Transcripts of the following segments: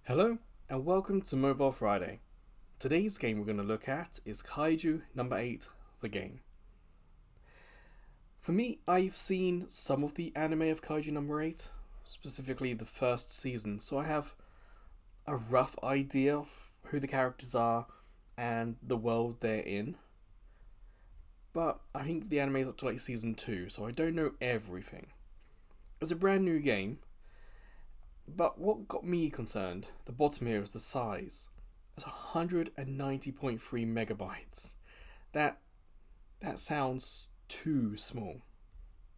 Hello and welcome to Mobile Friday. Today's game we're going to look at is Kaiju number 8, the game. For me, I've seen some of the anime of Kaiju number 8, specifically the first season, so I have a rough idea of who the characters are and the world they're in. But I think the anime is up to like season 2, so I don't know everything. It's a brand new game, but what got me concerned, the bottom here, is the size. It's 190.3 megabytes. That that sounds too small.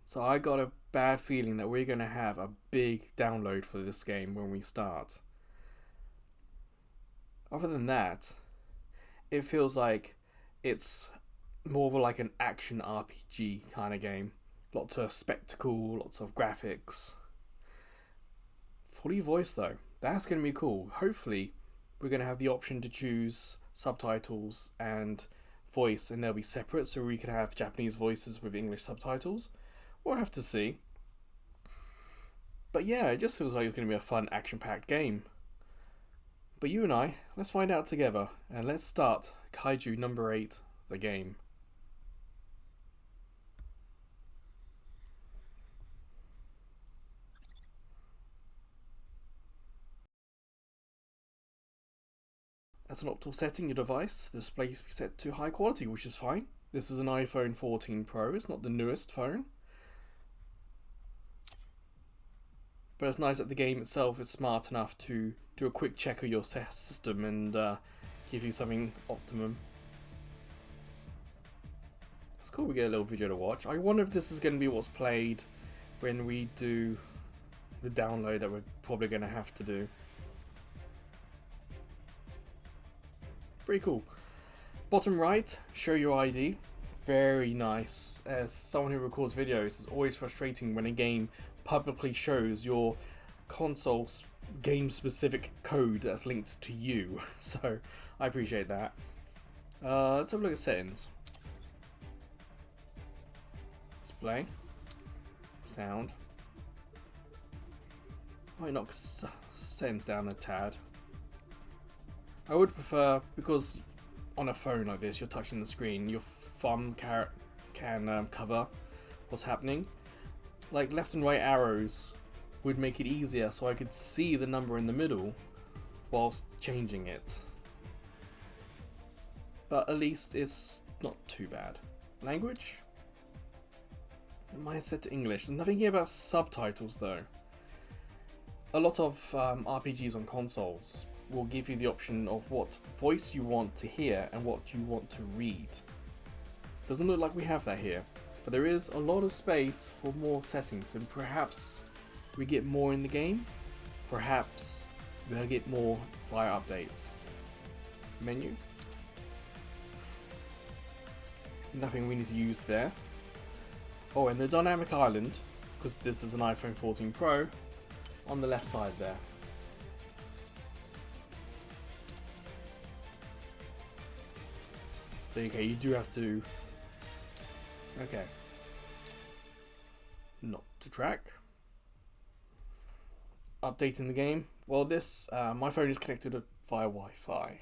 So I got a bad feeling that we're going to have a big download for this game when we start. Other than that, it feels like it's more of like an action RPG kind of game. Lots of spectacle, lots of graphics. Fully voiced though. That's going to be cool. Hopefully, we're going to have the option to choose subtitles and voice, and they'll be separate, so we can have Japanese voices with English subtitles. We'll have to see. But yeah, it just feels like it's going to be a fun, action packed game. But you and I, let's find out together, and let's start Kaiju number 8, the game. As an optimal setting, your device, the display is set to high quality, which is fine. This is an iPhone 14 Pro, it's not the newest phone. But it's nice that the game itself is smart enough to do a quick check of your system and give you something optimum. It's cool we get a little video to watch. I wonder if this is going to be what's played when we do the download that we're probably going to have to do. Pretty cool. Bottom right, show your ID. Very nice. As someone who records videos, it's always frustrating when a game publicly shows your console's game specific code that's linked to you. So I appreciate that. Let's have a look at settings. Display. Sound. I might knock settings down a tad. I would prefer, because on a phone like this, you're touching the screen, your thumb can cover what's happening. Like left and right arrows would make it easier so I could see the number in the middle whilst changing it. But at least it's not too bad. Language? Mine is set to English. There's nothing here about subtitles though. A lot of RPGs on consoles will give you the option of what voice you want to hear and what you want to read. Doesn't look like we have that here, but there is a lot of space for more settings, and perhaps we get more in the game, perhaps we'll get more via updates. Menu. Nothing we need to use there. Oh, and the dynamic island, because this is an iPhone 14 Pro, on the left side there. So okay, you do have to... Okay. Not to track. Updating the game. Well, this my phone is connected via Wi-Fi.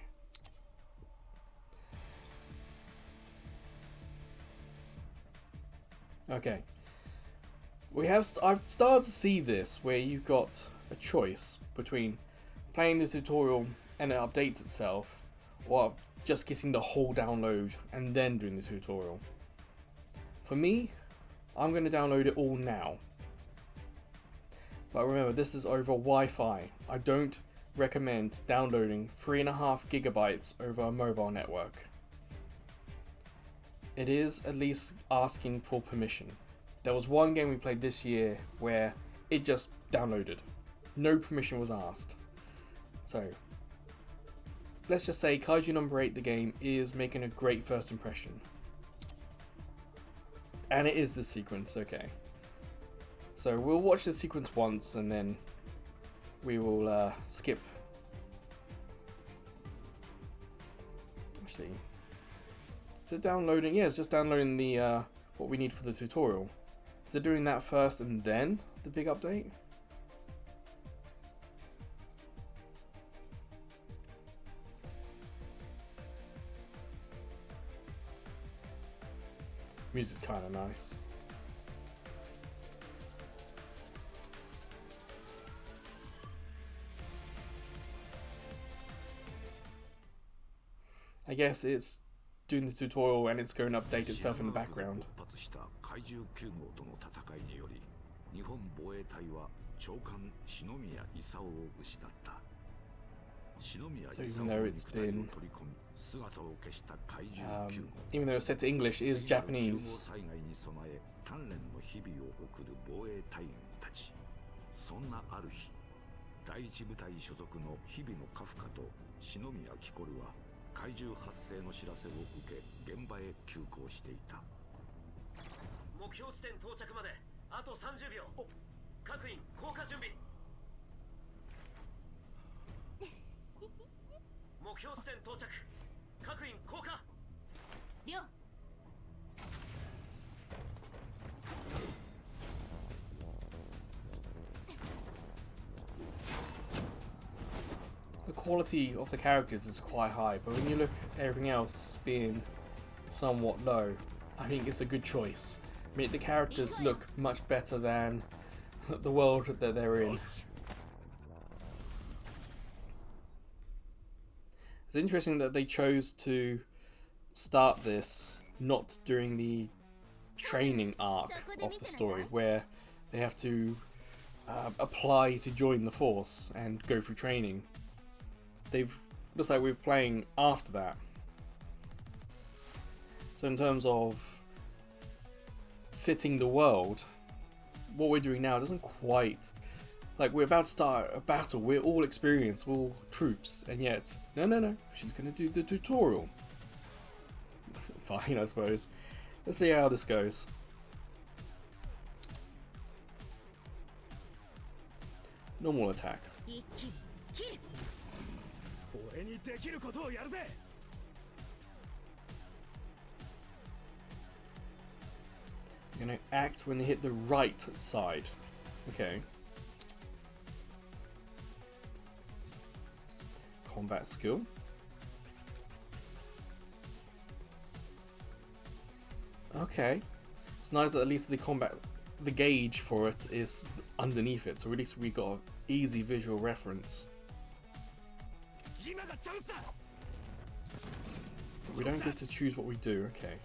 Okay. I've started to see this where you've got a choice between playing the tutorial and it updates itself, or just getting the whole download and then doing the tutorial. For me, I'm going to download it all now. But remember, this is over Wi-Fi. I don't recommend downloading 3.5 gigabytes over a mobile network. It is at least asking for permission. There was one game we played this year where it just downloaded. No permission was asked. So, let's just say Kaiju number 8, the game, is making a great first impression. And it is the sequence, okay. So we'll watch the sequence once and then we will skip. Actually, is it downloading? Yeah, it's just downloading the what we need for the tutorial. Is it doing that first and then the big update? Music's kind of nice. I guess it's doing the tutorial and it's going to update itself in the background. So even though it's been, even though it's set to English, it is Japanese. The quality of the characters is quite high, but when you look at everything else being somewhat low, I think it's a good choice. I mean, the characters look much better than the world that they're in. It's interesting that they chose to start this not during the training arc of the story, where they have to apply to join the force and go through training. Looks like we're playing after that. So in terms of fitting the world, what we're doing now doesn't quite, like, we're about to start a battle, we're all experienced, we're all troops, and yet, no, she's gonna do the tutorial. Fine, I suppose. Let's see how this goes. Normal attack. You're gonna act when you hit the right side. Okay. Combat skill. Okay. It's nice that at least the gauge for it is underneath it, so at least we got an easy visual reference. But we don't get to choose what we do, okay.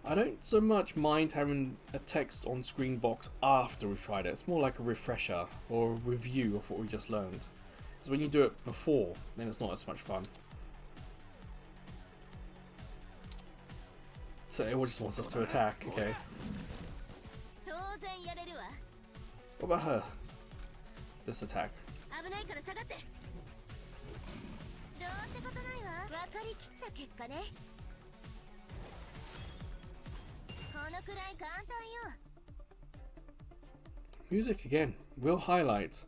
I don't so much mind having a text on screen box after we've tried it. It's more like a refresher or a review of what we just learned. Because when you do it before, then it's not as much fun. So it just wants us to attack, okay. What about her? This attack. Music again, real highlight.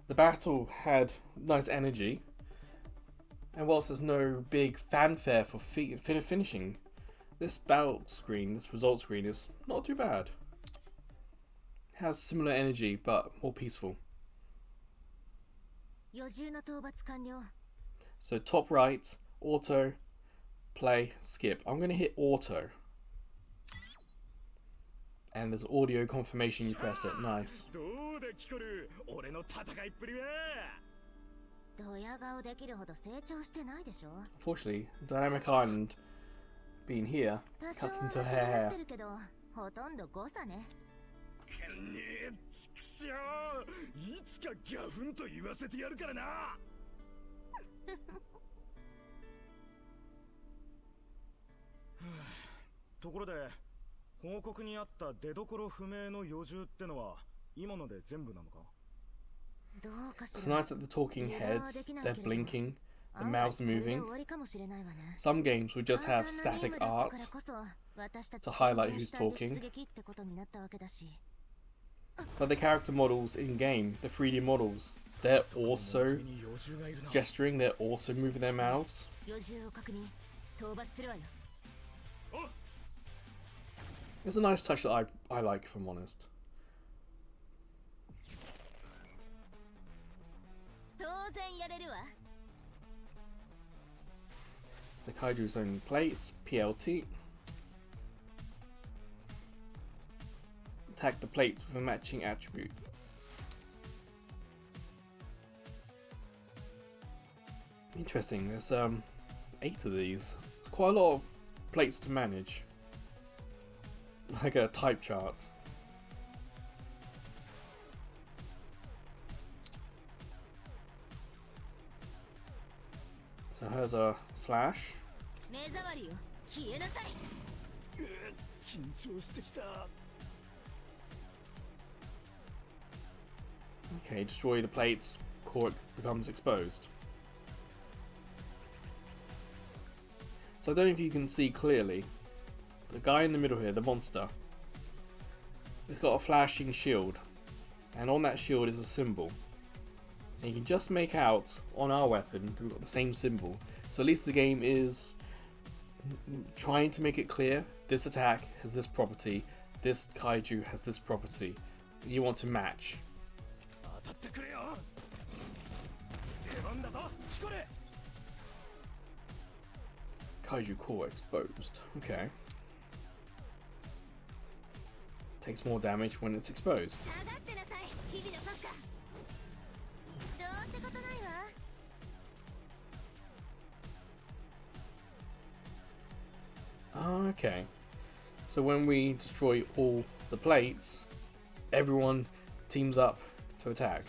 The battle had nice energy, and whilst there's no big fanfare for finishing, this battle screen, this result screen, is not too bad. It has similar energy but more peaceful. So top right, auto, play, skip. I'm going to hit auto. And there's audio confirmation you pressed it. Nice. Unfortunately, Dynamic Island being here cuts into her hair. It's nice that the talking heads, they're blinking, the mouths moving. Some games would just have static art to highlight who's talking. But the character models in game, the 3D models, they're also gesturing, they're also moving their mouths. It's a nice touch that I like, if I'm honest. The Kaiju's own plates, PLT. Attack the plates with a matching attribute. Interesting, there's 8 of these. It's quite a lot of plates to manage. Like a type chart. So here's a slash. Okay, destroy the plates, core becomes exposed. So I don't know if you can see clearly. The guy in the middle here, the monster, he's got a flashing shield, and on that shield is a symbol. And you can just make out on our weapon we've got the same symbol. So at least the game is trying to make it clear. This attack has this property, this kaiju has this property. You want to match. Kaiju core exposed. Okay. Takes more damage when it's exposed. Okay. So when we destroy all the plates, everyone teams up to attack.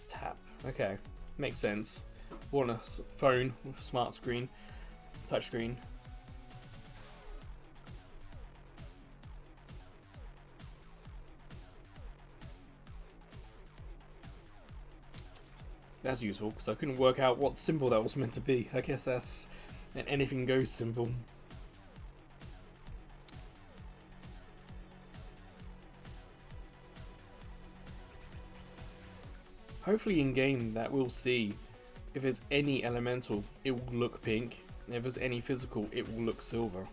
Tap. Okay, makes sense. On a phone with a smart screen, touch screen. That's useful because I couldn't work out what symbol that was meant to be. I guess that's an anything goes symbol. Hopefully in game that we'll see if it's any elemental it will look pink, and if it's any physical it will look silver.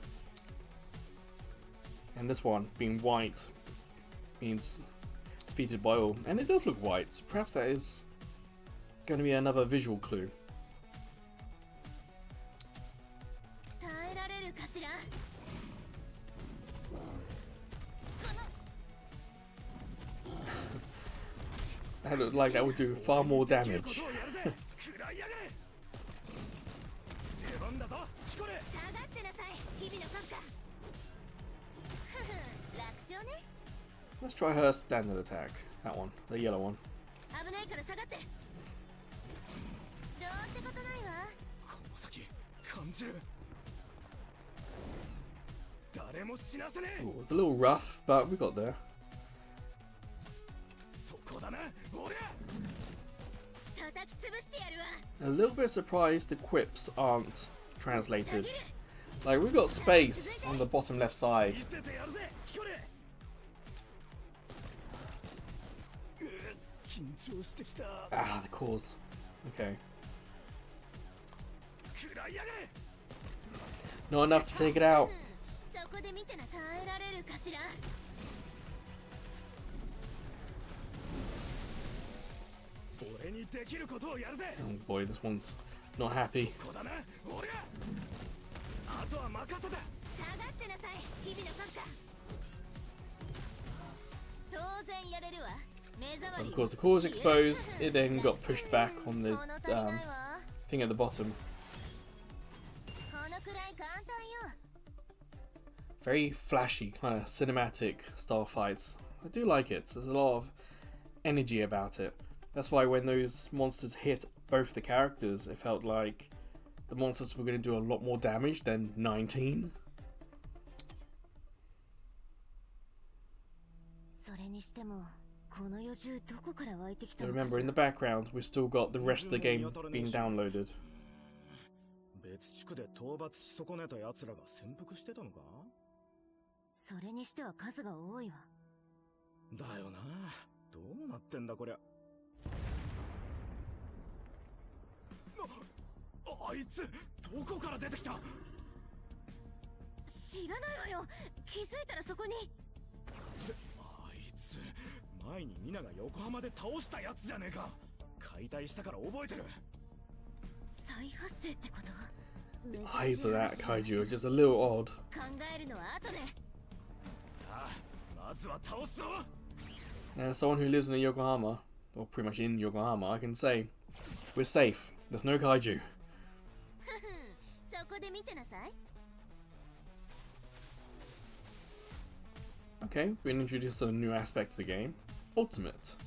And this one being white means defeated by all, and it does look white, so perhaps that is going to be another visual clue. That looked like that would do far more damage. Let's try her standard attack. That one, the yellow one. Ooh, it's a little rough, but we got there. A little bit surprised the quips aren't translated. Like, we've got space on the bottom left side. Ah, the cause. Okay. Not enough to take it out. Oh boy, this one's not happy. Of course, the core is exposed. It then got pushed back on the thing at the bottom. Very flashy, kind of cinematic style fights. I do like it. There's a lot of energy about it. That's why when those monsters hit both the characters, it felt like the monsters were going to do a lot more damage than 19. So remember, in the background, we've still got the rest of the game being downloaded. あいつどこから出てきた。知らないわよ。気づいたらそこに。あいつ前にミナが横浜で倒したやつじゃねえか。解体したから覚えてる。再発生ってこと？ Eyes of that kaiju are just a little odd. 考えるのは後で。ああ、まずは倒すぞ。 And as someone who lives in Yokohama, or pretty much in Yokohama, I can say we're safe. There's no kaiju. そこで見てなさい。 Okay, we're introduced to a new aspect of the game. Ultimate.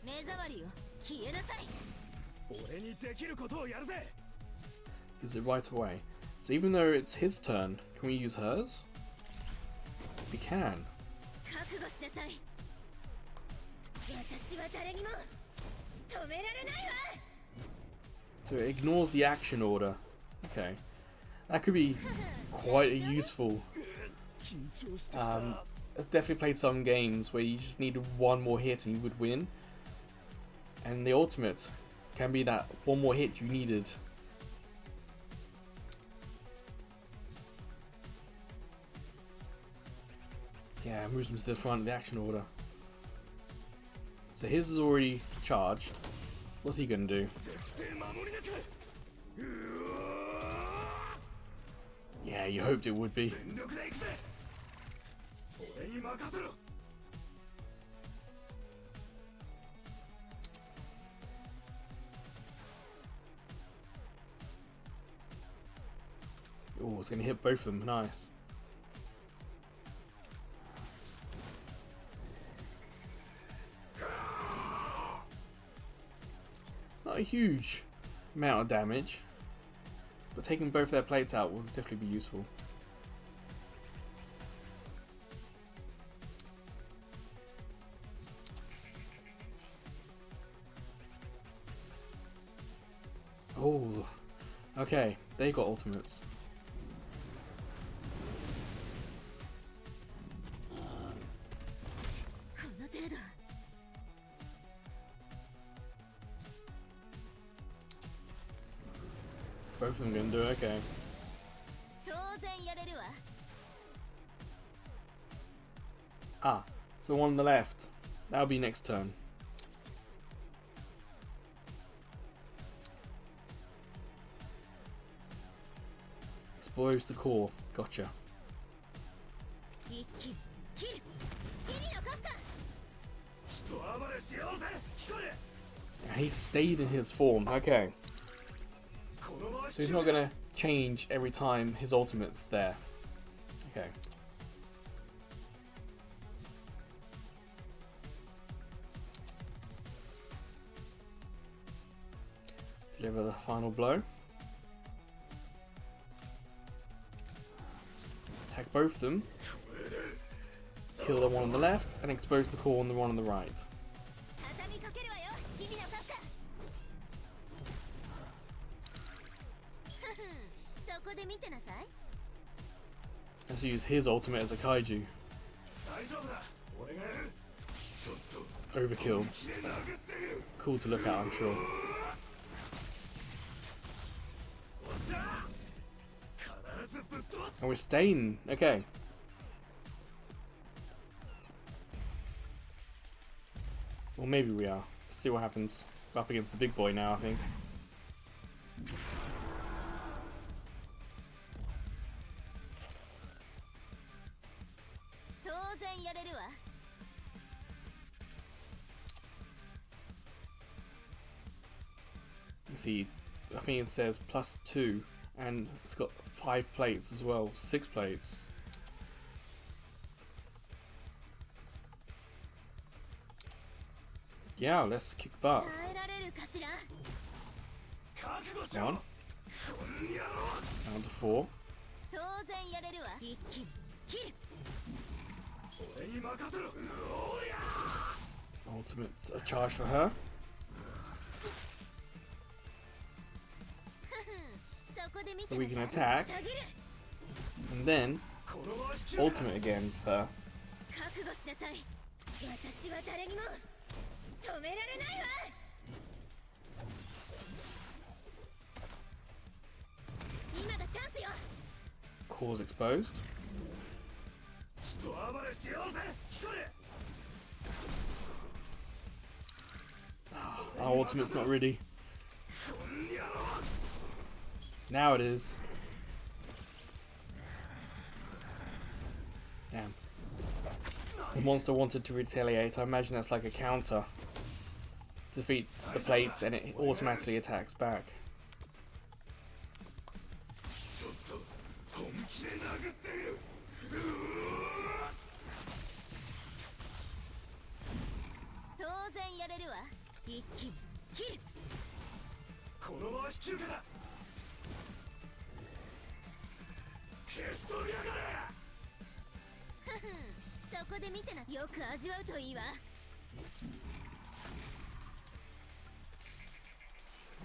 目障りよ、消えなさい。俺にできることをやるぜ。 Use it right away. So even though it's his turn, can we use hers? We can. 覚悟しなさい。私は誰にも止められないわ。 So it ignores the action order. Okay. That could be quite a useful. 緊張してきた。 I've definitely played some games where you just needed one more hit and you would win. And the ultimate can be that one more hit you needed. Yeah, moves him to the front of the action order. So his is already charged. What's he gonna do? Yeah, you hoped it would be. 全力で行くぜ。俺に任せろ。 Oh, it's gonna hit both of them. Nice. Not a huge amount of damage, but taking both their plates out will definitely be useful. Oh, okay, they got ultimates. Both of them gonna do it, okay. 当然やれるわ。 Ah, so the one on the left. That'll be next turn. Explodes the core. Gotcha. 一気に切る。君の勝った。人暴れしようぜ。聞こえ。 And he stayed in his form. Okay. このまま So he's not gonna change every time his ultimate's there. Okay. Deliver the final blow. Attack both of them. Kill the one on the left and expose the core on the one on the right. 畳みかけるわよ。君の勝った。そこで見てなさい。 Let's use his ultimate as a kaiju. 大丈夫だ。俺がやる。ちょっと。 Overkill. きれいな殴ってる。 Cool to look at, I'm sure. おっしゃ。必ずぶっ飛ばす。 And we're staying. Okay. Well, maybe we are. Let's see what happens. We're up against the big boy now, I think. 当然やれるわ。 You see, I think it says +2, and it's got 5 plates as well. 6 plates. Yeah, let's kick butt. 耐えられるかしら。 覚悟し One, ろ。こんにゃろ。 down to 4. 当然やれるわ。一気に切る。俺に任せろ。おりゃ。 Ultimate a charge for her. そこで見て So な we さ can い。 attack, たぎる。 and then このまま引き上げろ。 ultimate again for her. 覚悟しなさい。私は誰にも止められないわ。今がチャンスよ。 Cores exposed. 人暴れしようぜヒコレ。 Our ultimate's not ready. Now it is. Damn. The monster wanted to retaliate. I imagine that's like a counter. Defeat the plates and it automatically attacks back. 本気で殴ってる。当然やれるわ。一気に切る。このまま引き受けだ。消し飛びやがれ。ふふん、そこで見てな。よく味わうといいわ。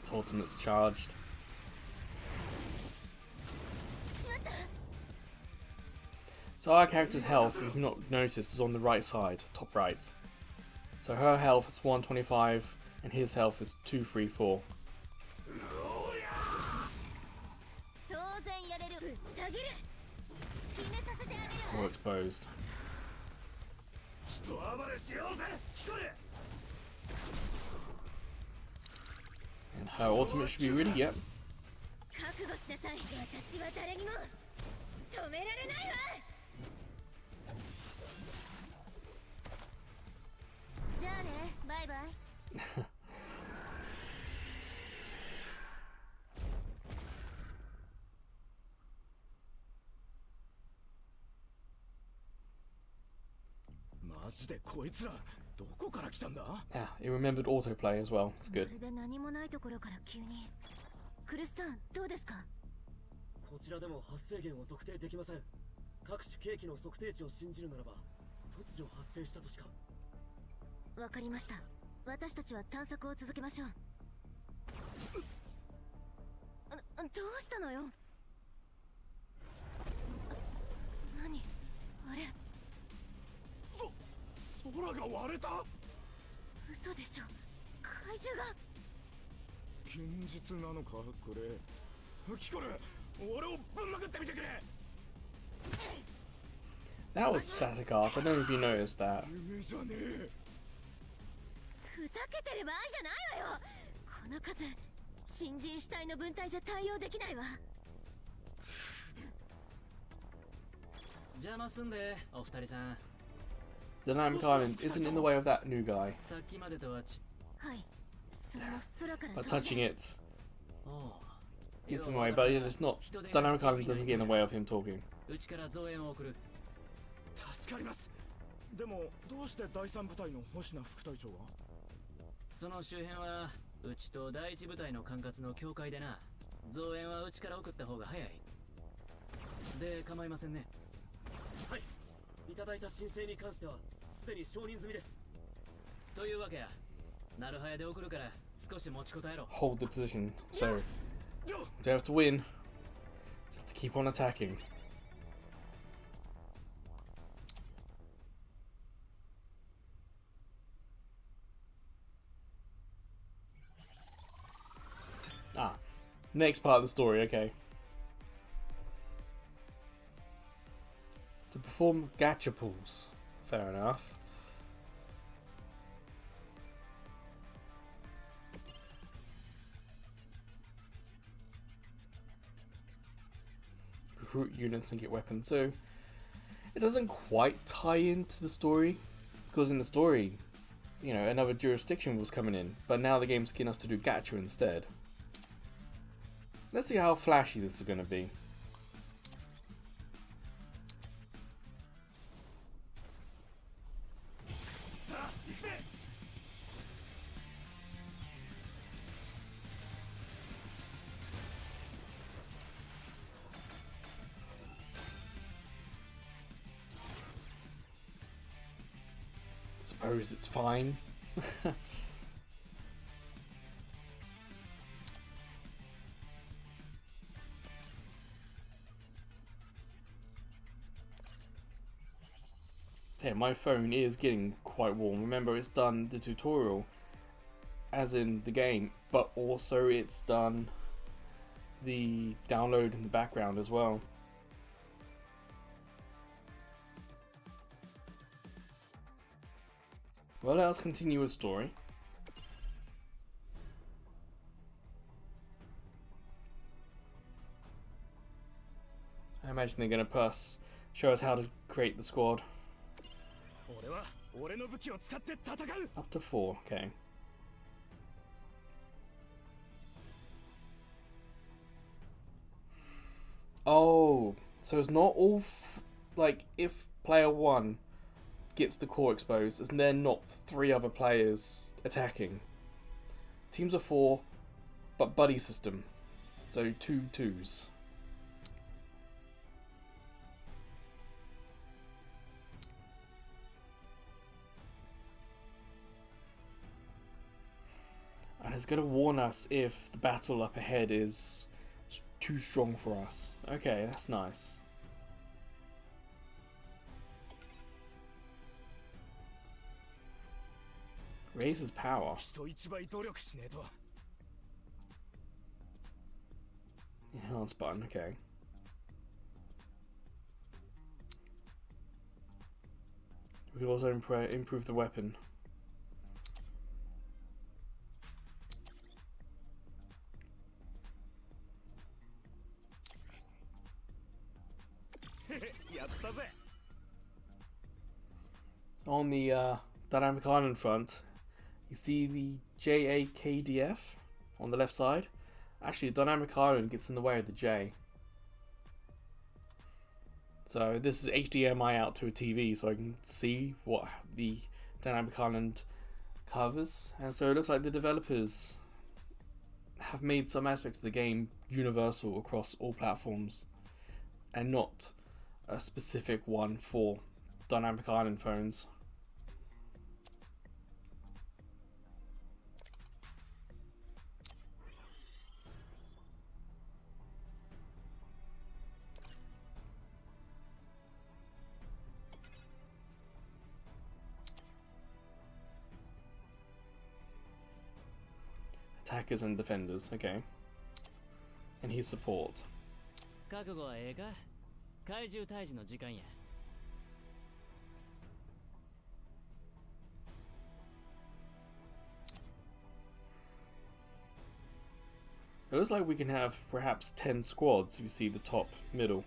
Its ultimate's charged. しまった。 So our character's health, if you've not noticed, is on the right side, top right. So her health is 125 and his health is 234. 当然やれる。ぶった切る。決めさせてあげる More わ。 exposed. 人暴れしようぜヒコレ。 And her ultimate should be ready, yep. 覚悟しなさい。私は誰にも止められないわ。じゃあね、バイバイ。マジでこいつらどこから来たんだ。 Ah, it remembered autoplay as well. It's ま good. るで何もないところから急に。クルスさん、どうですか。こちらでも発生源を特定できません。各種兵器の測定値を信じるならば突如発生したとしか。わかりました。私たちは探索を続けましょう。どうしたのよ。何あれ。空が割れた。嘘でしょ。怪獣が。現実なのかこれ。キコレ、俺をぶん殴ってみてくれ。 That was static art. I don't know if you noticed that. 夢じゃねえ。ふざけてる場合じゃないわよ。この数、新人主体の分隊じゃ対応できないわ。邪魔すんでお二人さん。 Dynamic Island isn't in the way of that new guy. さっきまでとははい。その空から But touching it おう gets in the way, but it's not. Dynamic Island doesn't get in the way of him talking. うちから増援を送る。助かります。でもどうして第三部隊の星名副隊長が。その周辺はうちと第一部隊の管轄の境界でな。増援はうちから送った方が早い。で構いませんね。はい。いただいた申請に関してはすでに承認済みです。というわけや。なるはやで送るから少し持ちこたえろ。 Hold the position. So they have to win. Just have to keep on attacking. Ah, next part of the story. Okay. To perform gachapulls. Fair enough. Recruit units and get weapons. So it doesn't quite tie into the story, because in the story, you know, another jurisdiction was coming in, but now the game's getting us to do gacha instead. Let's see how flashy this is going to be. Suppose it's fine. Hey, my phone is getting quite warm. Remember, it's done the tutorial, as in the game, but also it's done the download in the background as well. Well, let's continue with story. I imagine they're going to show us how to create the squad. Up to 4, okay. Oh, so it's not all like if player 1 gets the core exposed, and then not 3 other players attacking. Teams of 4, but buddy system, so 2 2s. And it's going to warn us if the battle up ahead is too strong for us. Okay, that's nice. Raises power. Enhance button, okay. We can also improve the weapon. On the dynamic island front, you see the JAKDF on the left side. Actually, dynamic island gets in the way of the J. So this is HDMI out to a TV, so I can see what the dynamic island covers. And so it looks like the developers have made some aspects of the game universal across all platforms, and not a specific one for dynamic island phones. Attackers and defenders, okay. And he's support. 覚悟はええか怪獣退治の時間や It looks like we can have perhaps 10 squads if you see the top middle.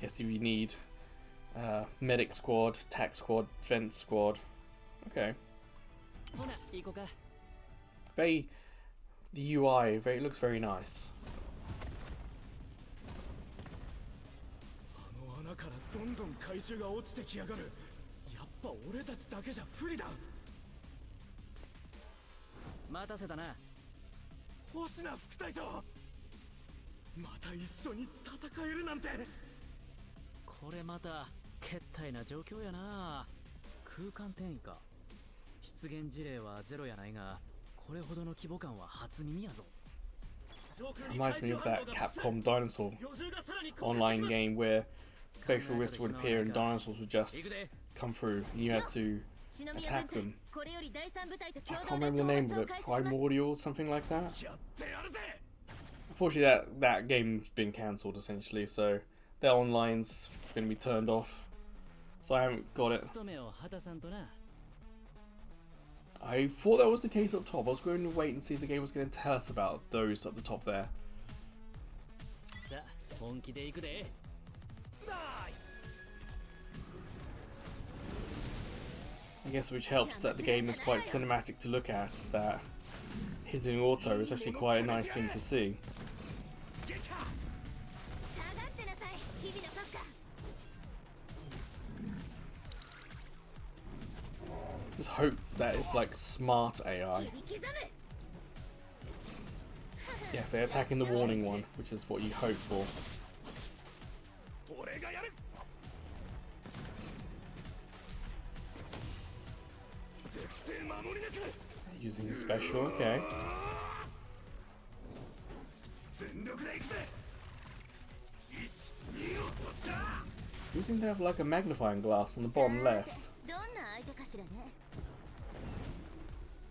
Guess if you need medic squad, tac squad, defense squad. Okay. ほな行こうか The UI looks very nice. あの穴からどんどん怪獣が落ちてきやがる。やっぱ俺たちだけじゃ不利だ。待たせたな星名副隊長、また一緒に戦えるなんて。これまたけったいな状況やな空間転移か出現事例はゼロやないがこれほどの規模感は初耳やぞ Reminds me of that Capcom dinosaur online game where spectral rifts would appear and dinosaurs would just come through and you had to attack them. I can't remember the name of it, Primordial or something like that. Unfortunately that game's been cancelled essentially, so their online's going to be turned off. So I haven't got it. I thought that was the case up top. I was going to wait and see if the game was going to tell us about those up the top there. I guess which helps that the game is quite cinematic to look at, that hitting auto is actually quite a nice thing to see. Just hope that it's like smart AI. Yes, they're attacking the warning one, which is what you hope for. Using a special, okay. You seem to have like a magnifying glass on the bottom left. どんな相手かしらね。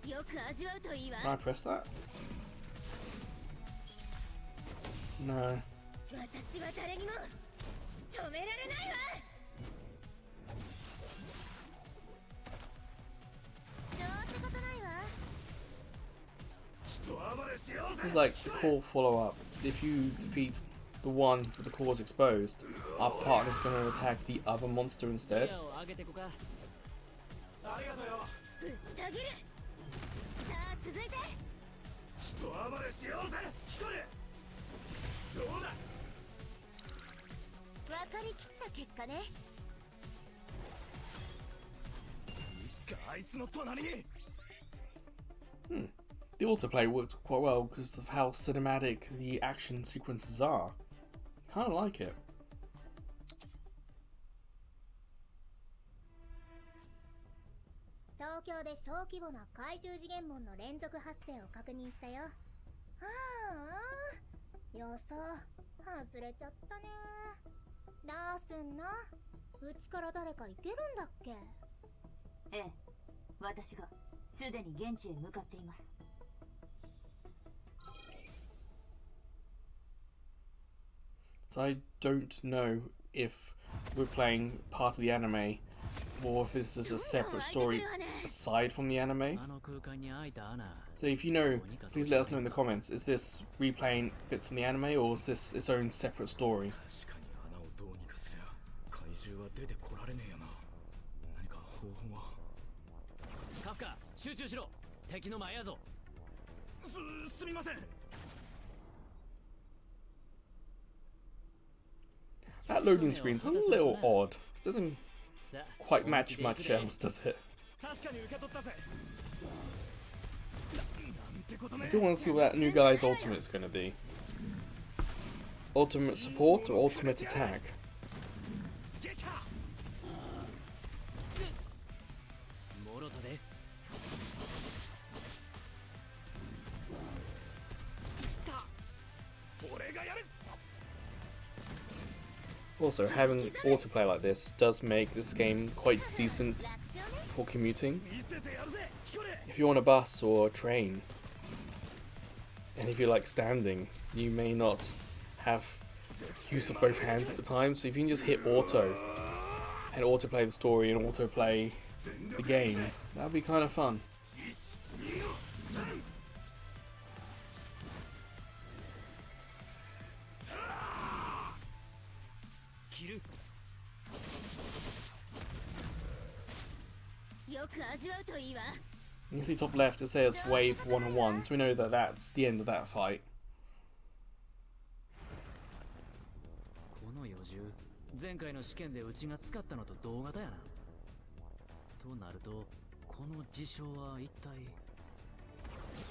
よく味わうといいわ。 Can I press that? No. 私は誰にも止められないわ。どうってことないわ。 It's like the core follow-up. If you defeat the one with the cores exposed, our partner's going to attack the other monster instead. ぶった切る。さあ続いて。分かりきった結果ね。 The autoplay worked quite well because of how cinematic the action sequences are. Kind of like it. 東京で小規模な怪獣次元門の連続発生を確認したよ。ああ、予想外れちゃったね。どうすんの？うちから誰か行けるんだっけ？ええ、私がすでに現地へ向かっています。 So I don't know if we're playing part of the anime or if this is a separate story aside from the anime. So if you know, please let us know in the comments. Is this replaying bits from the anime or is this its own separate story? 確かに穴をどうにかすりゃ怪獣は出てこられねえよな。何か方法は。カフカ、集中しろ。敵の前やぞ。すみません。 That loading screen's a little odd. Doesn't quite match much else, does it? 確かに受け取ったぜ。なんてことね。 I do want to see what that new guy's ultimate is going to be. Ultimate support or ultimate attack? モロタで。 俺がやる。 Also, having autoplay like this does make this game quite decent for commuting. 見せてやるぜ。聞こえ。 If you're on a bus or a train, and if you like standing, you may not have use of both hands at the time, so if you can just hit auto and autoplay the story and autoplay the game, that would be kind of fun. 切る。 よく味わうといいわ。 You can see top left, it says wave 101, so we know that that's the end of that fight. この余重、前回の試験でうちが使ったのと同型やな。となると、この事象は一体。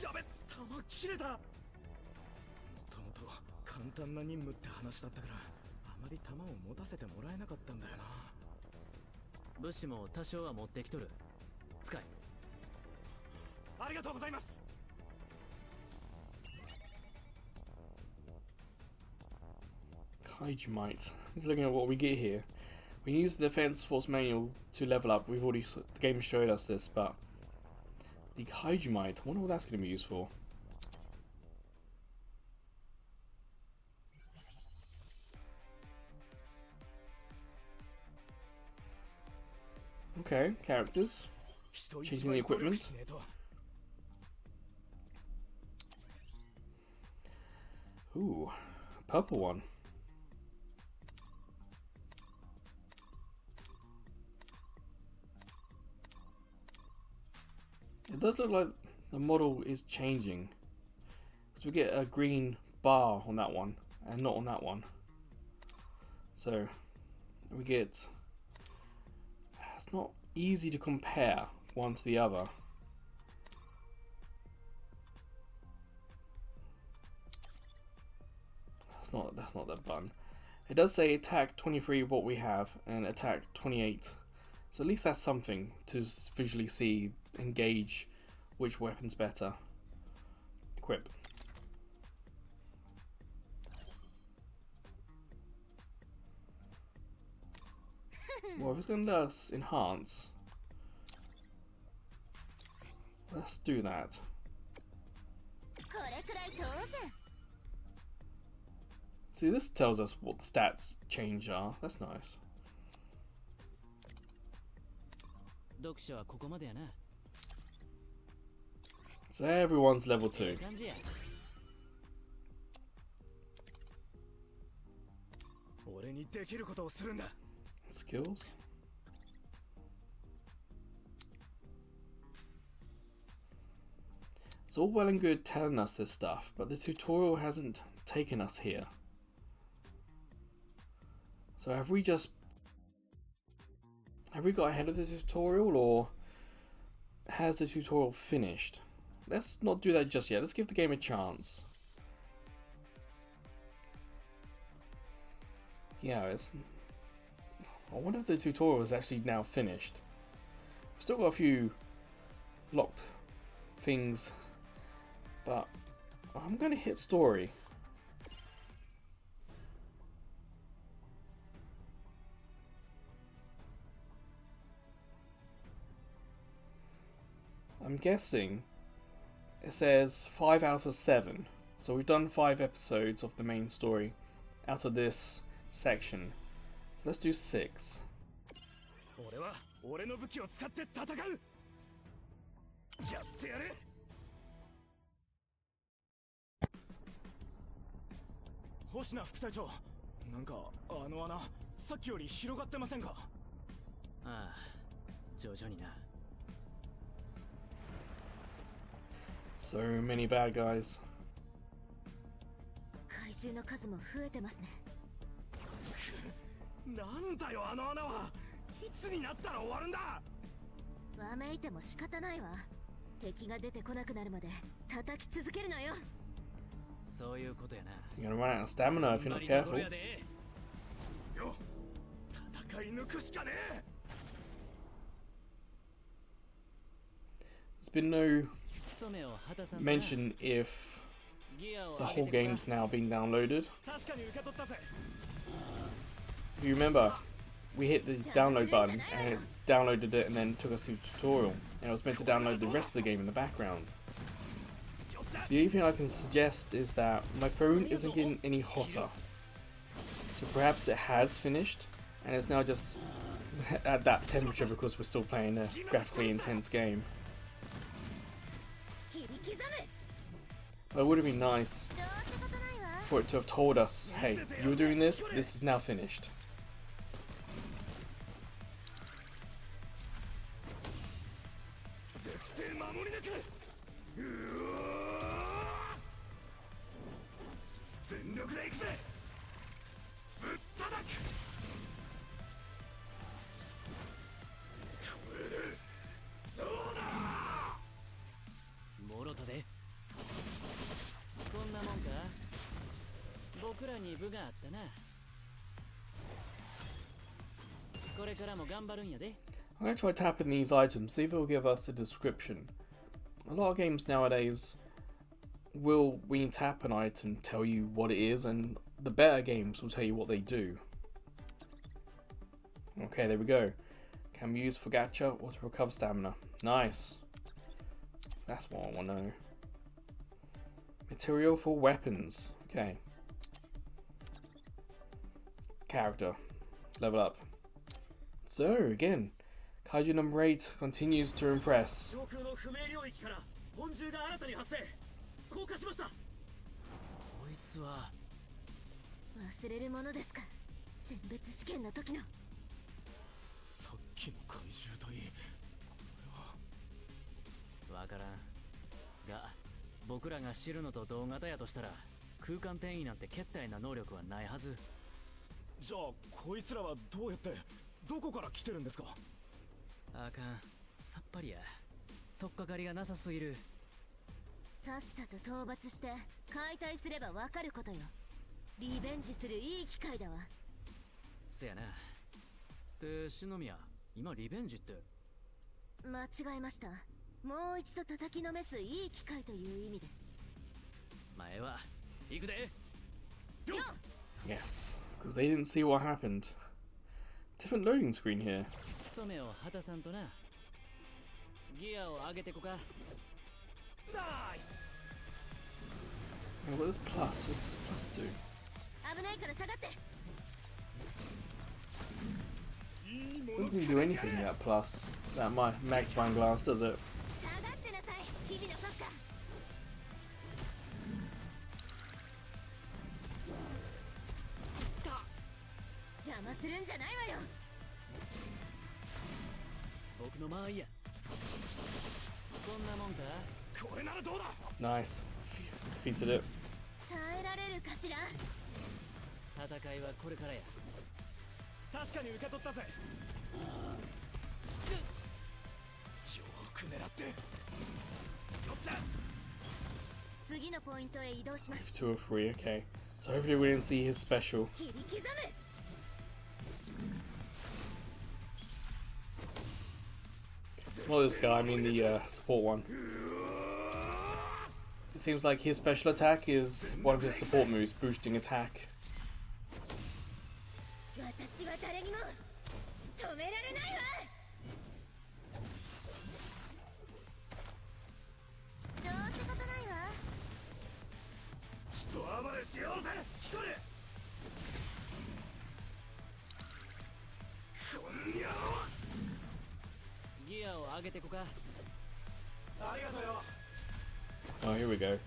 やべ、弾切れた。もともと簡単な任務って話だったから、あまり弾を持たせてもらえなかったんだよな。物資も多少は持ってきとる。使い。ありがとうございます。 KAIJU Might. Just looking at what we get here. We use the Defense Force manual to level up. We've already, the game showed us this, but the KAIJU Might, I wonder what that's going to be used for. Okay, characters. Changing the equipment. Ooh, purple one. It does look like the model is changing, because we get a green bar on that one and not on that one. So we get, it's not easy to compare one to the other. That's not that button. It does say attack 23 what we have and attack 28. So at least that's something to visually see and gauge which weapon's better. Equip. Well, if it's going to let us enhance, let's do that. これくらい当然 See, this tells us what the stats change are. That's nice. 読書はここまでやな。 So everyone's level 2. 感じや。俺にできることをするんだ。 Skills. It's all well and good telling us this stuff, but the tutorial hasn't taken us here. So have we got ahead of the tutorial, or has the tutorial finished? Let's not do that just yet. Let's give the game a chance. Yeah, I wonder if the tutorial is actually now finished. We've still got a few locked things, but I'm going to hit story. I'm guessing it says 5 out of 7. So we've done 5 episodes of the main story out of this section. So let's do 6. 俺は俺の武器を使って戦う。やってやれ。星名副隊長、なんかあの穴さっきより広がってませんか？ああ、徐々にな。 So many bad guys. 怪獣の数も増えてますね。なんだよあの穴は。いつになったら終わるんだ。わめいても仕方ないわ。敵が出てこなくなるまで叩き続けるのよ。そういうことやな。 You're gonna run out of stamina if you're not careful. よ、戦い抜くしかねえ。 There's been no mention if the whole game's now been downloaded. 確かに受け取ったぜ。 If you remember, we hit the download button and it downloaded it and then took us to the tutorial, and it was meant to download the rest of the game in the background. The only thing I can suggest is that my phone isn't getting any hotter, so perhaps it has finished and it's now just at that temperature because we're still playing a graphically intense game. But it would have been nice for it to have told us, hey, you were doing this, this is now finished. もろとで。こんなもんか。僕らに部があったな。これからも頑張るんやで。 I'm going to try tapping these items, see if it will give us a description. A lot of games nowadays will, when you tap an item, tell you what it is, and the better games will tell you what they do. Okay, there we go. Can be used for gacha or to recover stamina. Nice. That's what I want to know. Material for weapons. Okay. Character. Level up. So, again, Kaiju number 8 continues to impress. 上空の不明領域から本獣が新たに発生。降下しました。こいつは忘れるものですか。選別試験の時の。さっきの怪獣といい。わからんが、僕らが知るのと同型やとしたら空間転移なんて決体な能力はないはず。じゃあこいつらはどうやってどこから来てるんですか？あかん、さっぱりや。取っかかりがなさすぎる。さっさと討伐して解体すればわかることよ。リベンジするいい機会だわ。せやな。で、篠宮、今リベンジって。間違えました。もう一度叩きのめすいい機会という意味です。前は行くで。 Yes, because they didn't see what happened. different loading screen here. 務めを果たさんとな。ギアを上げてこか。Oh, what is plus? What's this plus do? 危ないから下がって。 Doesn't do anything that plus. That my magnifying glass does it. 下がってなさい、日々のパッカ。邪魔するんじゃないわよ。僕の間合いや。こんなもんか。これならどうだ。 Nice. Defeated it. 耐えられるかしら。戦いはこれからや。確かに受け取ったぜ。よく狙って。よっしゃ。次のポイントへ移動します。 2 or 3, okay. So hopefully we didn't see his special. 切り刻む。 Not this guy, I mean the support one. It seems like his special attack is one of his support moves, boosting attack. 私は誰にも止められないわ。どうってことないわ。人暴れしようぜ。一人。こんにゃギアを上げてこか。ありがとうよ。 Oh, here we go.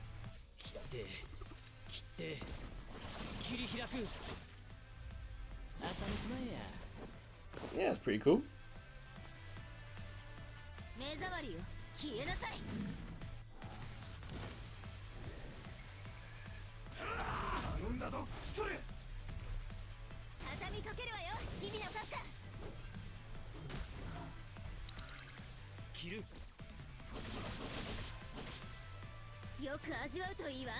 切って切り開く。朝飯前や。 Yeah, it's pretty cool. 目障りよ、消えなさい。頼んだぞ。一人。畳みかけるわよ、日々のパッカ。切る。よく味わうといいわ。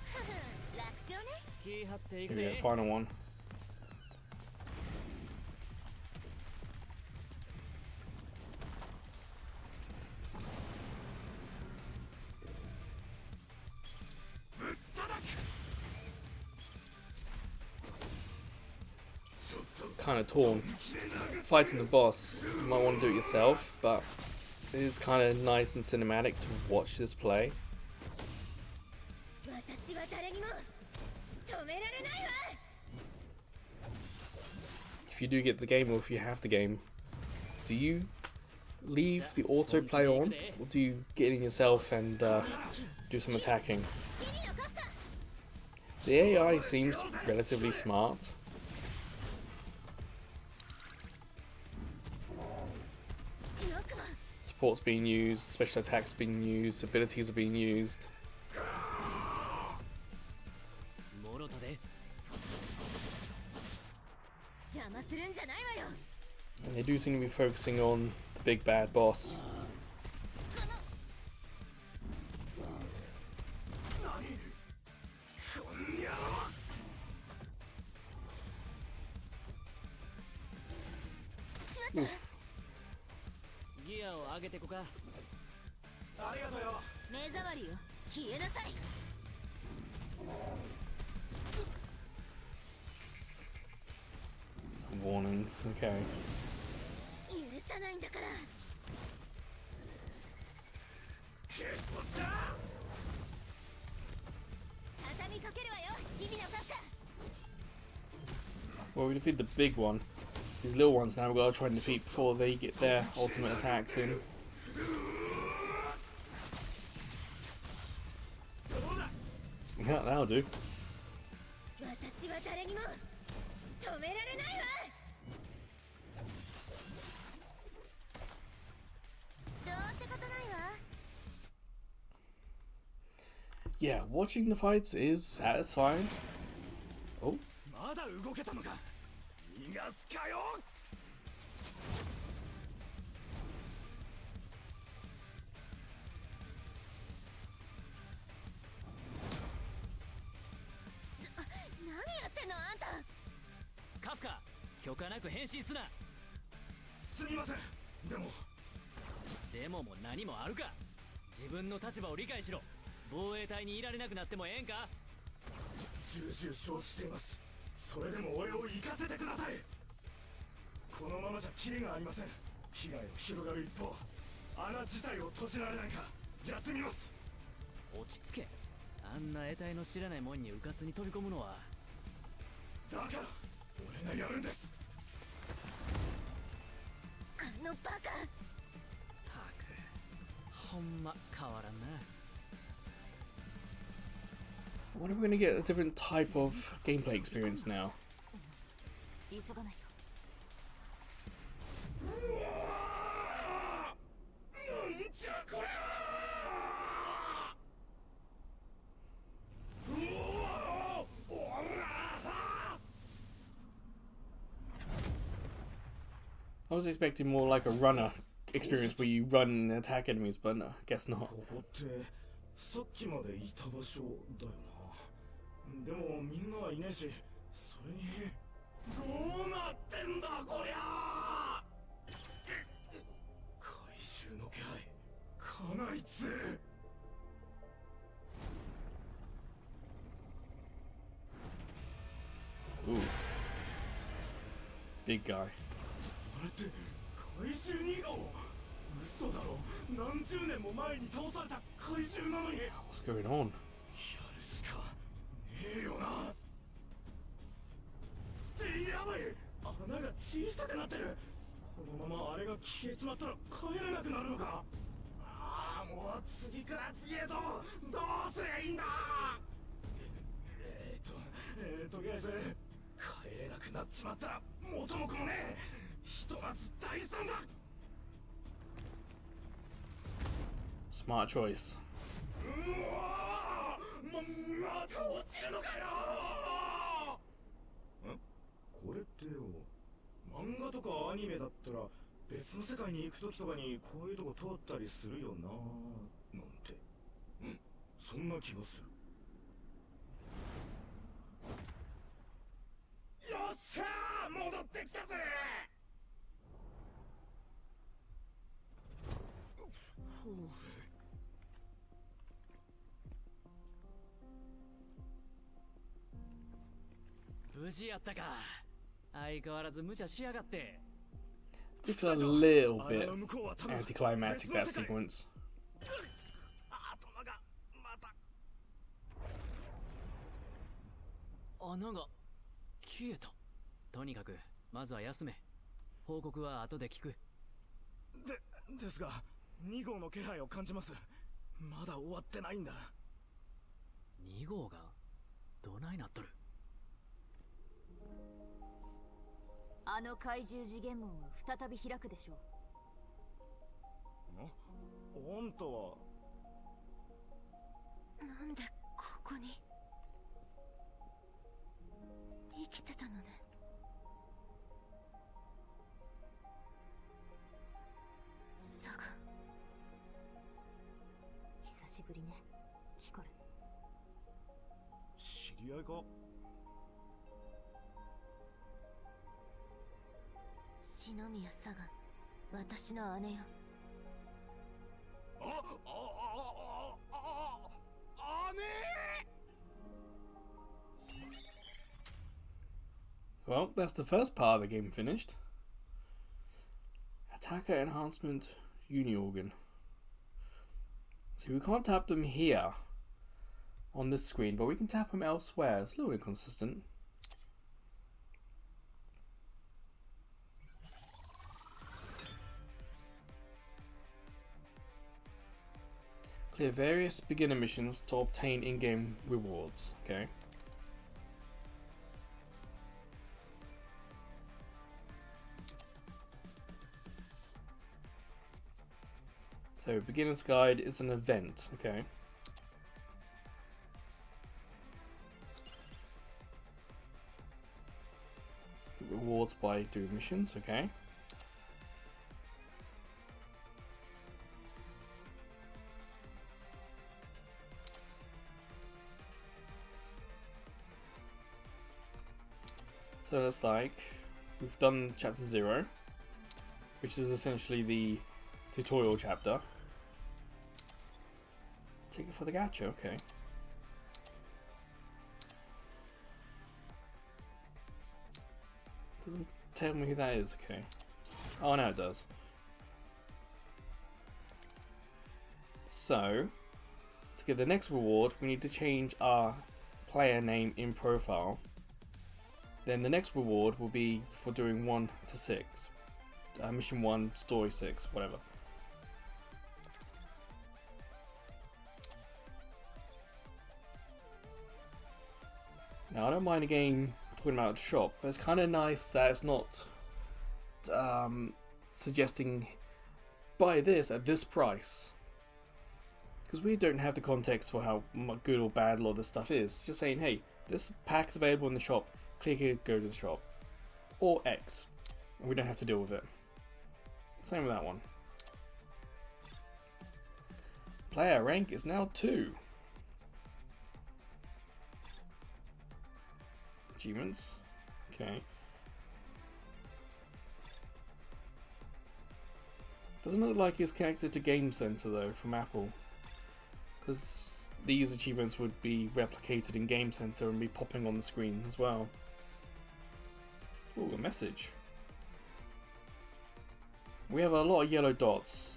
ふふ、楽勝ね。気張っていく Here we ね。 go, final one. Kind of torn. Fighting the boss, you might want to do it yourself, but it is kind of nice and cinematic to watch this play. 私は誰にも止められないわ。 If you do get the game or if you have the game, do you leave the autoplay on or do you get in yourself and do some attacking? 日々のパッカ。 The AI seems relatively smart. Support's being used, special attacks being used, abilities are being used. もろたで。邪魔するんじゃないわよ。 And they do seem to be focusing on the big bad boss. こんにゃしまった。ギアを上げてこか。ありがとうよ。目障りよ、消えなさい。 Some warnings, okay. 許さないんだから。畳みかけるわよ、日々のパッカ。 Well, we defeat the big one. These little ones now we've got to try and defeat before they get their ultimate attacks in. Yeah, that'll do. 私は誰にも止められないわ。どうってことないわ。 Yeah, watching the fights is satisfying. Oh, まだ動けたのか。逃がすかよ。何やってんのあんた。カフカ、許可なく変身すな。すみません。でもでもも何もあるか。自分の立場を理解しろ。防衛隊にいられなくなってもええんか。重々承知しています。それでも俺を行かせてください。このままじゃキリがありません。被害を広がる一方、穴自体を閉じられないかやってみます。落ち着け。あんな得体の知らないもんに迂闊に飛び込むのは。だから俺がやるんです。あのバカ。たくほんま変わらんな。 I wonder if we're going to get a different type of gameplay experience now. 急がないと。なんじゃこれは。I was expecting more like a runner experience where you run and attack enemies, but no, I guess not. ここってさっきまでいた場所だよな。でもみんなはいねえし、それにどうなってんだこりゃ。怪獣の気配かなり強え。Ooh. Big guy. あれって怪獣2号。嘘だろ。何十年も前に倒された怪獣なのに。やる What's going on? しかねえよな。ってやばい。穴が小さくなってる。このままあれが消えちまったら帰れなくなるのか。ああ、もう次から次へとどうすりゃいいんだ。とりあえず帰れなくなっちまったら元も子もねえ。ひとまず第三だ。 Smart choice. また落ちるのかよ。これってよ、漫画とかアニメだったら別の世界に行く時とかにこういうとこ通ったりするよななんて。そんな気がする。よっしゃー、戻ってきたぜ。無事やったか。相変わらず無茶しやがって。 It was a little bit anticlimactic, that sequence. 頭がまた。穴が消えた。とにかくまずは休め。報告は後で聞く。ですが2号の気配を感じます。まだ終わってないんだ。2号がどないなっとる。あの怪獣次元門は再び開くでしょあんたは。なんでここに。生きてたのね。サガ。久しぶりね、キコル。知り合いか。篠宮サガン、私の姉よ。姉。 Well, that's the first part of the game finished. Attacker Enhancement Uni-Organ. See, we can't tap them here on this screen, but we can tap them elsewhere. It's a little inconsistent. Clear various beginner missions to obtain in-game rewards. Okay. So, beginner's guide is an event. Okay. Rewards by doing missions. Okay. So it looks like we've done chapter 0, which is essentially the tutorial chapter. Ticket for the gacha, okay. Doesn't tell me who that is? Okay. Oh, no, it does. So, to get the next reward, we need to change our player name in profile. Then the next reward will be for doing 1 to 6. Mission 1, story 6, whatever. Now, I don't mind a game talking about the shop, but it's kind of nice that it's not suggesting buy this at this price. Because we don't have the context for how good or bad a lot of this stuff is. It's just saying, hey, this pack is available in the shop, click here, go to the shop. Or X. And we don't have to deal with it. Same with that one. Player rank is now 2. Achievements. Okay. Doesn't look like it's connected to Game Center though from Apple. Because these achievements would be replicated in Game Center and be popping on the screen as well. Ooh, a message. We have a lot of yellow dots.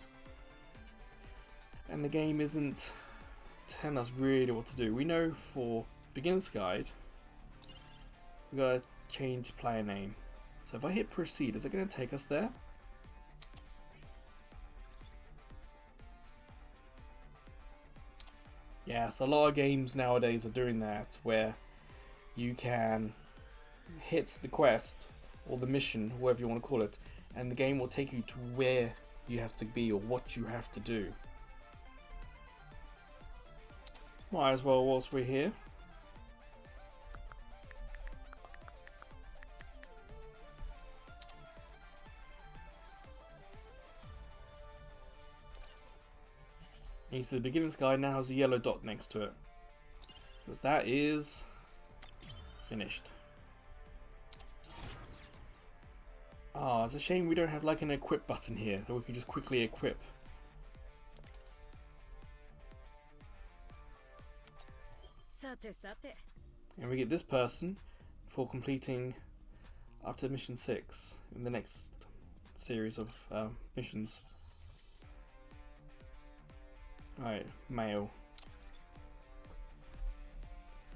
And the game isn't telling us really what to do. We know for Beginner's Guide, we gotta change player name. So if I hit proceed, is it gonna take us there? Yes, a lot of games nowadays are doing that, where you can hit the quest or the mission, whatever you want to call it, and the game will take you to where you have to be or what you have to do. Might as well whilst we're here. And you see the beginner's guide now has a yellow dot next to it. Because that is finished. Ah, it's a shame we don't have like an equip button here that we can just quickly equip. And we get this person for completing up to mission 6 in the next series of missions. Alright, mail.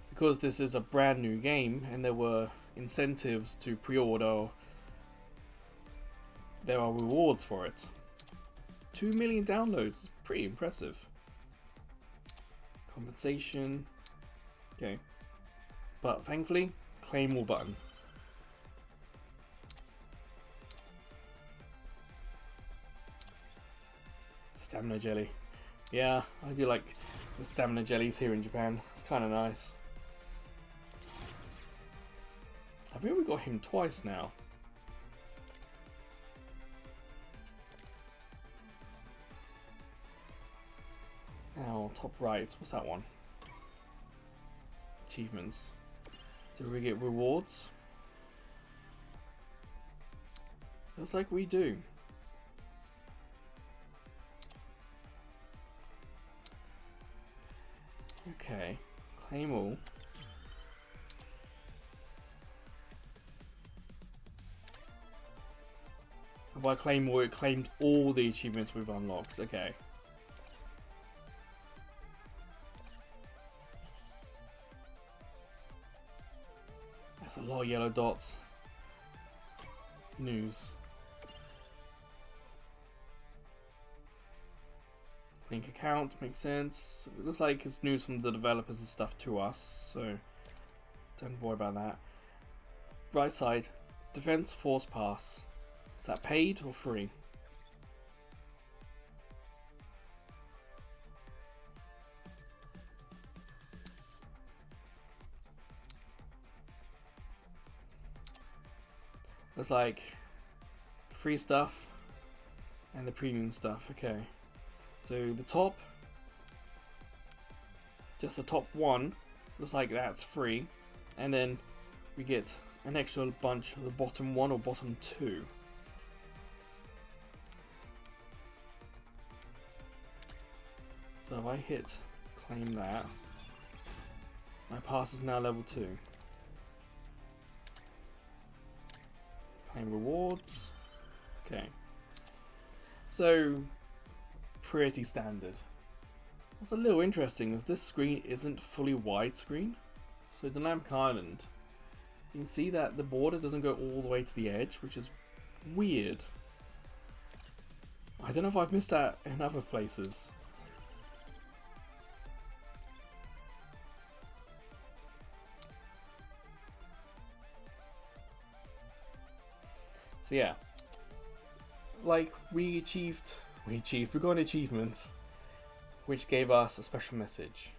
Because this is a brand new game and there were incentives to pre-order, there are rewards for it. 2 million downloads is pretty impressive. Compensation. Okay. But thankfully, claim all button. Stamina jelly. Yeah, I do like the stamina jellies here in Japan. It's kind of nice. I've only got him twice now. Now, top right, what's that one? Achievements. Do we get rewards? Looks like we do. Okay, claim all. By claim all, it claimed all the achievements we've unlocked. Okay. That's a lot of yellow dots. News. Link account, makes sense. It looks like it's news from the developers and stuff to us, so don't worry about that. Right side, Defense Force Pass. Is that paid or free? Looks like free stuff and the premium stuff. Okay. So the top, just the top one, looks like that's free, and then we get an extra bunch of the bottom one or bottom two. So if I hit claim that, my pass is now level 2. Claim rewards. Okay. So, pretty standard. What's a little interesting is this screen isn't fully widescreen. So Dynamic Island, you can see that the border doesn't go all the way to the edge, which is weird. I don't know if I've missed that in other places. So yeah, like we got an achievement which gave us a special message.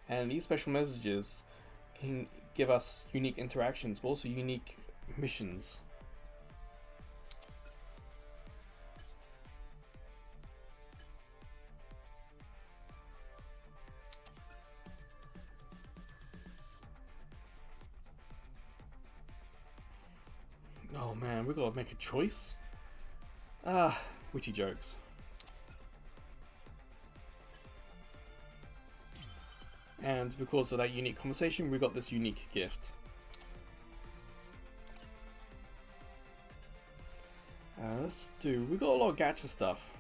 And these special messages can give us unique interactions, but also unique missions. Oh man, we gotta make a choice. Witty jokes. And because of that unique conversation, we got this unique gift. We got a lot of gacha stuff.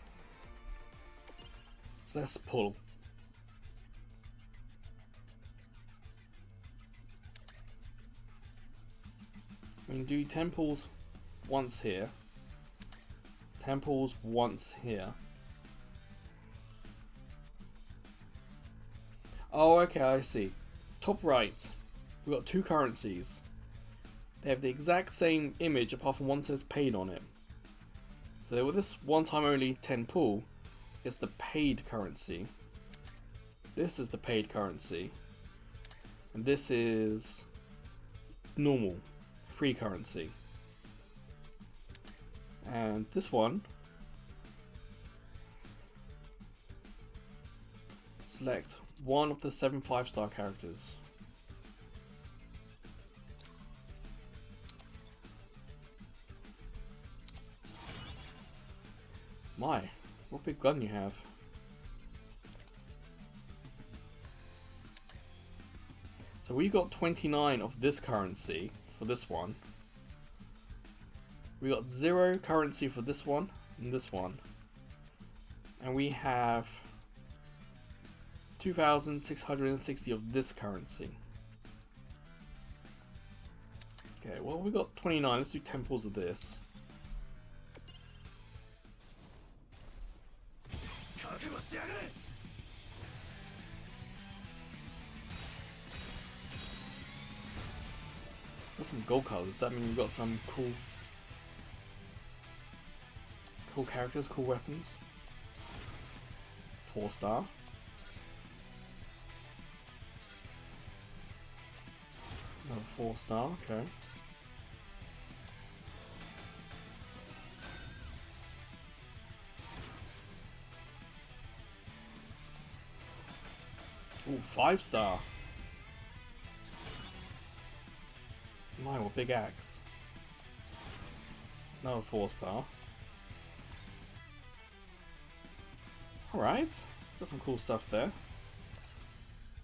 So let's pull. We can do 10 pulls once here. 10 pulls once here. Oh, okay, I see. Top right, we've got two currencies. They have the exact same image apart from one says paid on it. So with this one time only 10 pull, it's the paid currency. This is the paid currency. And this is normal, free currency. And this one, select one of the 7 5-star characters. My, what big gun you have. So we got 29 of this currency for this one. We got 0 currency for this one and this one. And we have 2,660 of this currency. Okay, well we got 29, let's do 10 pulls of this. Got some gold colors, does that mean we've got some cool characters, cool weapons? 4-star. Another 4-star, okay. Ooh, 5-star. My, what big axe. Another 4-star. Alright, got some cool stuff there.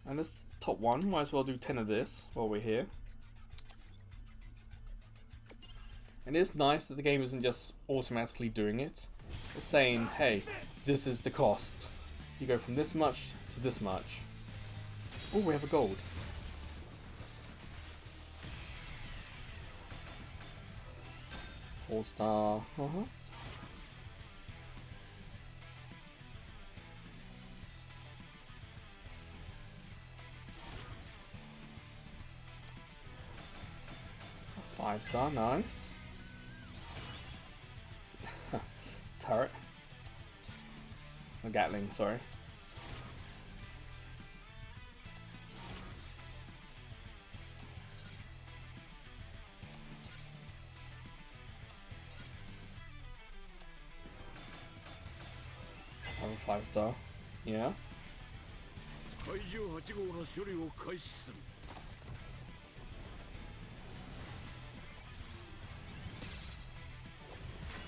And this top one, might as well do 10 of this while we're here. And it's nice that the game isn't just automatically doing it. It's saying, hey, this is the cost. You go from this much to this much. Oh, we have a gold. 4-star. A 5-star, nice. Turret. A Gatling, sorry. Another 5-star. Yeah. KAIJU 8号の処理を開始する。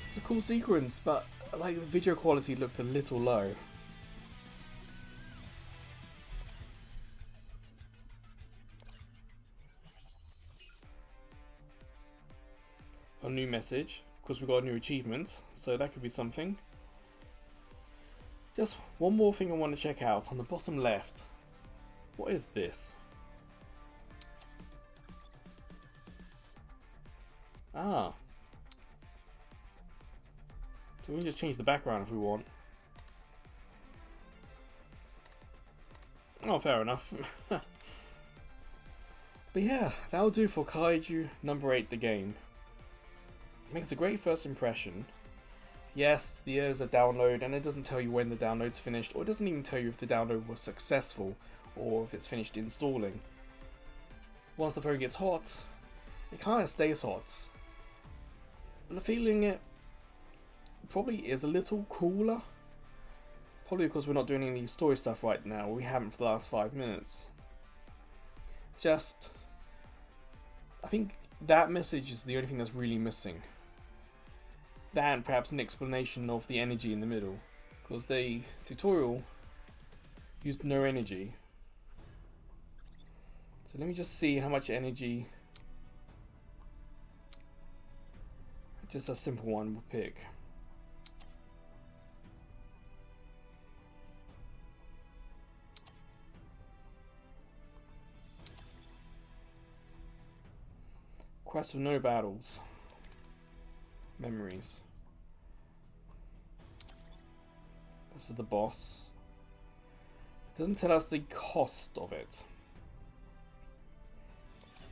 It's a cool sequence, but like the video quality looked a little low. a new message. Of course, we got a new achievement, so that could be something. Just one more thing I want to check out on the bottom left. What is this? Ah. So we can just change the background if we want. Oh, fair enough. But yeah, that'll do for Kaiju number 8, the game. It makes a great first impression. Yes, there's a download and it doesn't tell you when the download's finished, or it doesn't even tell you if the download was successful or if it's finished installing. Once the phone gets hot, it kind of stays hot. And the feeling it probably is a little cooler. Probably because we're not doing any story stuff right now, we haven't for the last 5 minutes. Just, I think that message is the only thing that's really missing. That and perhaps an explanation of the energy in the middle, because the tutorial used no energy. So let me just see how much energy just a simple one will pick. Quest of no battles. Memories. This is the boss. It doesn't tell us the cost of it.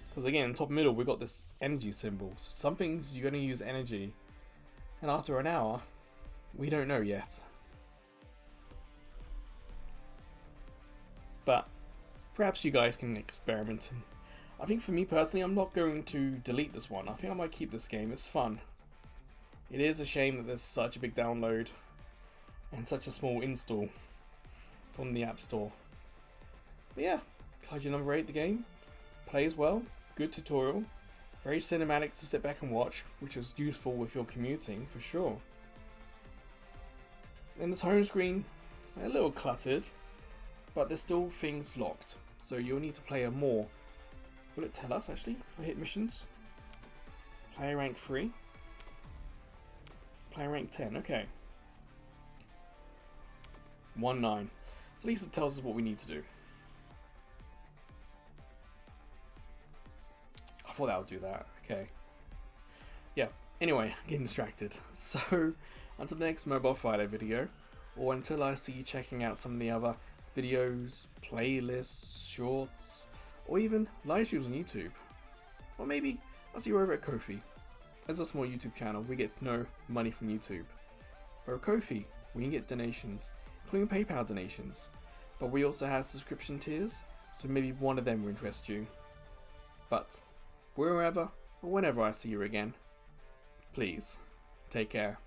Because again, top middle, we've got this energy symbol. So some things you're going to use energy. And after an hour, we don't know yet. But perhaps you guys can experiment. I think for me personally, I'm not going to delete this one. I think I might keep this game. It's fun. It is a shame that there's such a big download and such a small install from the App Store. But yeah, Kaiju number 8, the game. Plays well, good tutorial, very cinematic to sit back and watch, which is useful if you're commuting for sure. And this home screen, a little cluttered, but there's still things locked. So you'll need to play more. Will it tell us actually for hit missions? Player rank 3. Player rank 10, okay. 1-9. So at least it tells us what we need to do. I thought that would do that, okay. Yeah, anyway, getting distracted. So, until the next Mobile Friday video, or until I see you checking out some of the other videos, playlists, shorts, or even live streams on YouTube. Or maybe I'll see you over at Ko-fi. As a small YouTube channel, we get no money from YouTube. But at Ko-fi, we can get donations, including PayPal donations. But we also have subscription tiers, so maybe one of them will interest you. But wherever or whenever I see you again, please take care.